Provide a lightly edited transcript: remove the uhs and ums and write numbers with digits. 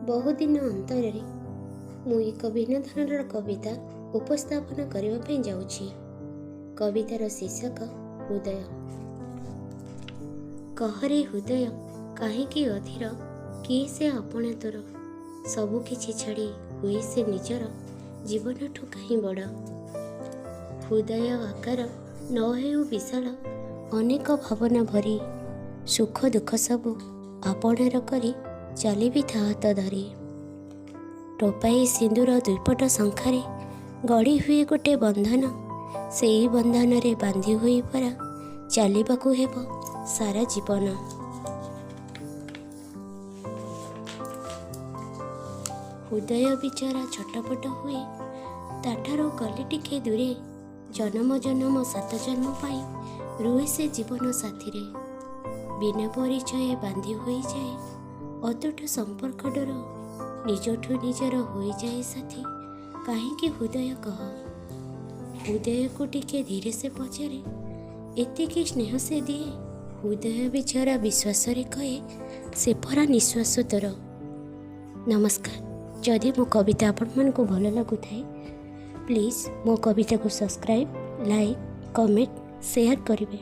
बहुदिन अंतरे मु एक भिन्न धरणर कविता उपस्थापन करने जाऊँगी। कवितार शीर्षक हृदय। कहरे हृदय कहीं अधीर किए से अपना तोर सबुकिछि छाड़ी हुए से निजर जीवन ठू कहीं बड़। हृदय आकार न हेउ विशाल अनेक भावना भरी सुख दुख सबु आपणार करी चली भी था हाथ धरी। टोपाई सिंदूर दुईपट शंखारे गढ़ी हुए गोटे बंधन से बंधन रे बांधी हुई परा चलवाकू हेब सारा जीवन। हृदय बिचारा छटपट हुए ताठारो गले टिके दूरे जन्म जन्म 7 जन्म पाई रुहे से जीवन साथी रे। बिना परिचय बांधी हो जाए अतुट संपर्क डर निजठू निजर हो जाए साथी। कहीं हृदय कह हृदय को टिके धीरे से पचारे एतिकी स्नेह से दिए। हृदय बिचारा विश्वास रे कहे से परा निश्वास तोर। नमस्कार। जदि मो कविता आपण मन को भल लगु थाए प्लीज मो कविता को सब्सक्राइब लाइक कमेंट शेयर करेंगे।